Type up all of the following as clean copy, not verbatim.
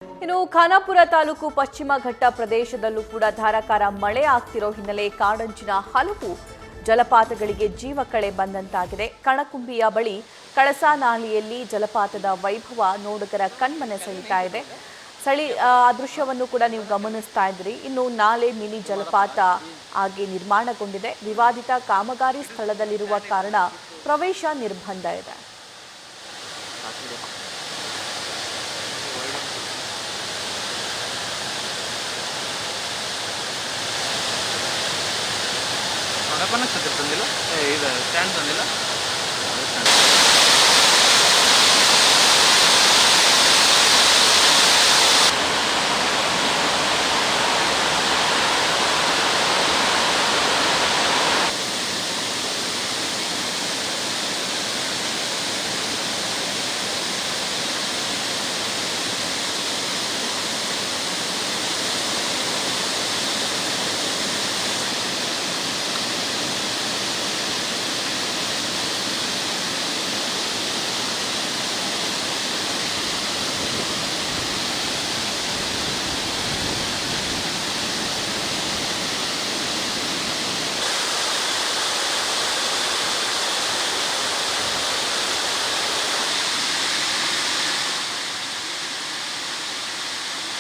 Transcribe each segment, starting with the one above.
ಇನ್ನು ಖಾನಾಪುರ ತಾಲೂಕು ಪಶ್ಚಿಮ ಘಟ್ಟ ಪ್ರದೇಶದಲ್ಲೂ ಕೂಡ ಧಾರಾಕಾರ ಮಳೆ ಆಗ್ತಿರೋ ಹಿನ್ನೆಲೆ ಕಾಡಂಚಿನ ಹಲವು ಜಲಪಾತಗಳಿಗೆ ಜೀವಕಳೆ ಬಂದಂತಾಗಿದೆ. ಕಣಕುಂಬಿಯ ಬಳಿ ಕಳಸಾನಾಲಿಯಲ್ಲಿ ಜಲಪಾತದ ವೈಭವ ನೋಡುಗರ ಕಣ್ಮನೆ ಸೆಳೀತಾ ಇದೆ. ಆ ದೃಶ್ಯವನ್ನು ಕೂಡ ನೀವು ಗಮನಿಸ್ತಾ ಇದ್ರಿ. ಇನ್ನು ನಾಲೆ ಮಿನಿ ಜಲಪಾತ ಆಗಿ ನಿರ್ಮಾಣಗೊಂಡಿದೆ. ವಿವಾದಿತ ಕಾಮಗಾರಿ ಸ್ಥಳದಲ್ಲಿರುವ ಕಾರಣ ಪ್ರವೇಶ ನಿರ್ಬಂಧ ಇದೆ. ತಂದಿಲ್ಲ ಇದು ಸ್ಟ್ಯಾಂಡ್ ತಂದಿಲ್ಲ.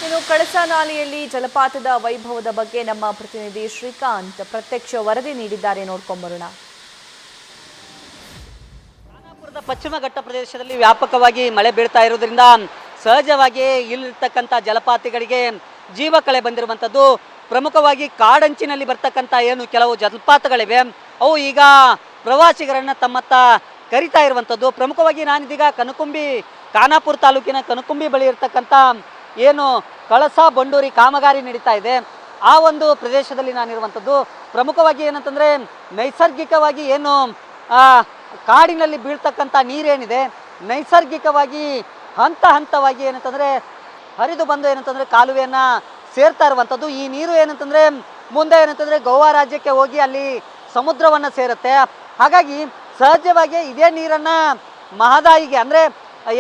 ಇನ್ನು ಕಳಸಾನಾಲಿಯಲ್ಲಿ ಜಲಪಾತದ ವೈಭವದ ಬಗ್ಗೆ ನಮ್ಮ ಪ್ರತಿನಿಧಿ ಶ್ರೀಕಾಂತ್ ಪ್ರತ್ಯಕ್ಷ ವರದಿ ನೀಡಿದ್ದಾರೆ. ನೋಡ್ಕೊಂಬರೋಣ. ಖಾನಾಪುರದ ಪಶ್ಚಿಮ ಘಟ್ಟ ಪ್ರದೇಶದಲ್ಲಿ ವ್ಯಾಪಕವಾಗಿ ಮಳೆ ಬೀಳ್ತಾ ಇರೋದ್ರಿಂದ ಸಹಜವಾಗಿ ಇಲ್ಲಿರ್ತಕ್ಕಂಥ ಜಲಪಾತಗಳಿಗೆ ಜೀವಕಳೆ ಬಂದಿರುವಂಥದ್ದು. ಪ್ರಮುಖವಾಗಿ ಕಾಡಂಚಿನಲ್ಲಿ ಬರ್ತಕ್ಕಂಥ ಏನು ಕೆಲವು ಜಲಪಾತಗಳಿವೆ ಅವು ಈಗ ಪ್ರವಾಸಿಗರನ್ನು ತಮ್ಮತ್ತ ಕರಿತಾ ಇರುವಂಥದ್ದು. ಪ್ರಮುಖವಾಗಿ ನಾನಿದೀಗ ಖಾನಾಪುರ ತಾಲೂಕಿನ ಕನಕುಂಬಿ ಬಳಿ ಇರ್ತಕ್ಕಂಥ ಏನು ಕಳಸಾ ಬಂಡೂರಿ ಕಾಮಗಾರಿ ನಡೀತಾ ಇದೆ ಆ ಒಂದು ಪ್ರದೇಶದಲ್ಲಿ ನಾನಿರುವಂಥದ್ದು. ಪ್ರಮುಖವಾಗಿ ಏನಂತಂದರೆ ನೈಸರ್ಗಿಕವಾಗಿ ಏನು ಕಾಡಿನಲ್ಲಿ ಬೀಳ್ತಕ್ಕಂಥ ನೀರೇನಿದೆ ನೈಸರ್ಗಿಕವಾಗಿ ಹಂತ ಹಂತವಾಗಿ ಏನಂತಂದರೆ ಹರಿದು ಬಂದು ಏನಂತಂದರೆ ಕಾಲುವೆಯನ್ನು ಸೇರ್ತಾ ಇರುವಂಥದ್ದು. ಈ ನೀರು ಏನಂತಂದರೆ ಮುಂದೆ ಏನಂತಂದರೆ ಗೋವಾ ರಾಜ್ಯಕ್ಕೆ ಹೋಗಿ ಅಲ್ಲಿ ಸಮುದ್ರವನ್ನು ಸೇರುತ್ತೆ. ಹಾಗಾಗಿ ಸಹಜವಾಗಿ ಇದೇ ನೀರನ್ನು ಮಹದಾಯಿಗೆ ಅಂದರೆ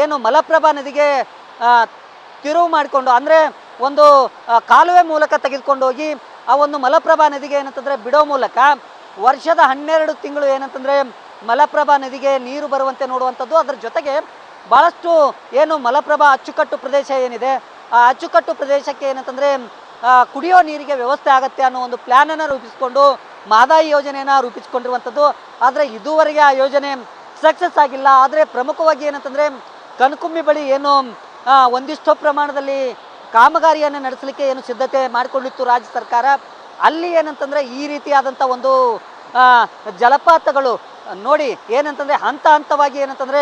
ಏನು ಮಲಪ್ರಭಾ ನದಿಗೆ ತಿರುವು ಮಾಡಿಕೊಂಡು ಅಂದರೆ ಒಂದು ಕಾಲುವೆ ಮೂಲಕ ತೆಗೆದುಕೊಂಡು ಹೋಗಿ ಆ ಒಂದು ಮಲಪ್ರಭಾ ನದಿಗೆ ಏನಂತಂದರೆ ಬಿಡೋ ಮೂಲಕ ವರ್ಷದ 12 ತಿಂಗಳು ಏನಂತಂದರೆ ಮಲಪ್ರಭಾ ನದಿಗೆ ನೀರು ಬರುವಂತೆ ನೋಡುವಂಥದ್ದು. ಅದರ ಜೊತೆಗೆ ಭಾಳಷ್ಟು ಏನು ಮಲಪ್ರಭಾ ಅಚ್ಚುಕಟ್ಟು ಪ್ರದೇಶ ಏನಿದೆ ಆ ಅಚ್ಚುಕಟ್ಟು ಪ್ರದೇಶಕ್ಕೆ ಏನಂತಂದರೆ ಕುಡಿಯೋ ನೀರಿಗೆ ವ್ಯವಸ್ಥೆ ಆಗುತ್ತೆ ಅನ್ನೋ ಒಂದು ಪ್ಲ್ಯಾನನ್ನು ರೂಪಿಸಿಕೊಂಡು ಮಹದಾಯಿ ಯೋಜನೆಯನ್ನು ರೂಪಿಸಿಕೊಂಡಿರುವಂಥದ್ದು. ಆದರೆ ಇದುವರೆಗೆ ಆ ಯೋಜನೆ ಸಕ್ಸಸ್ ಆಗಿಲ್ಲ. ಆದರೆ ಪ್ರಮುಖವಾಗಿ ಏನಂತಂದರೆ ಕನಕುಂಬಿ ಬಳಿ ಏನು ಒಂದಿಷ್ಟು ಪ್ರಮಾಣದಲ್ಲಿ ಕಾಮಗಾರಿಯನ್ನು ನಡೆಸಲಿಕ್ಕೆ ಏನು ಸಿದ್ಧತೆ ಮಾಡಿಕೊಂಡಿತ್ತು ರಾಜ್ಯ ಸರ್ಕಾರ, ಅಲ್ಲಿ ಏನಂತಂದರೆ ಈ ರೀತಿಯಾದಂಥ ಒಂದು ಜಲಪಾತಗಳು ನೋಡಿ ಏನಂತಂದರೆ ಹಂತ ಹಂತವಾಗಿ ಏನಂತಂದರೆ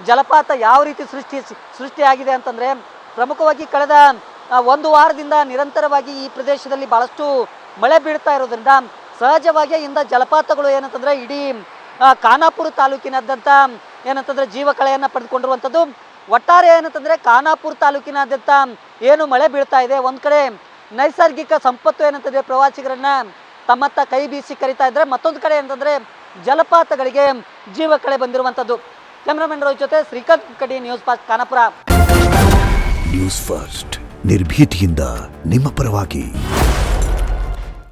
ಜಲಪಾತ ಯಾವ ರೀತಿ ಸೃಷ್ಟಿಯಾಗಿದೆ ಅಂತಂದರೆ ಪ್ರಮುಖವಾಗಿ ಕಳೆದ ಒಂದು ವಾರದಿಂದ ನಿರಂತರವಾಗಿ ಈ ಪ್ರದೇಶದಲ್ಲಿ ಭಾಳಷ್ಟು ಮಳೆ ಬೀಳ್ತಾ ಇರೋದ್ರಿಂದ ಸಹಜವಾಗಿ ಇಂದ ಜಲಪಾತಗಳು ಏನಂತಂದರೆ ಇಡೀ ಖಾನಾಪುರ ತಾಲೂಕಿನಾದ್ಯಂತ ಏನಂತಂದರೆ ಜೀವಕಳೆಯನ್ನು ಪಡೆದುಕೊಂಡಿರುವಂಥದ್ದು. ಒಟ್ಟಾರೆ ಏನಂತಂದರೆ ಖಾನಾಪುರ ತಾಲೂಕಿನಾದ್ಯಂತ ಏನು ಮಳೆ ಬೀಳ್ತಾ ಇದೆ ಒಂದು ಕಡೆ ನೈಸರ್ಗಿಕ ಸಂಪತ್ತು ಏನಂತಂದರೆ ಪ್ರವಾಸಿಗರನ್ನು ತಮ್ಮತ್ತ ಕೈ ಬೀಸಿ ಕರಿತಾ ಇದ್ದಾರೆ, ಮತ್ತೊಂದು ಕಡೆ ಏನಂತಂದರೆ ಜಲಪಾತಗಳಿಗೆ ಜೀವಕಳೆ ಬಂದಿರುವಂಥದ್ದು. ಕ್ಯಾಮ್ರಾಮನ್ ರೋಹಿತ್ ಜೊತೆ ಶ್ರೀಕಾಂತ್ ಕಡಿ, news first Khanapur. News first ನಿರ್ಭೀತಿಯಿಂದ ನಿಮ್ಮ ಪರವಾಗಿ.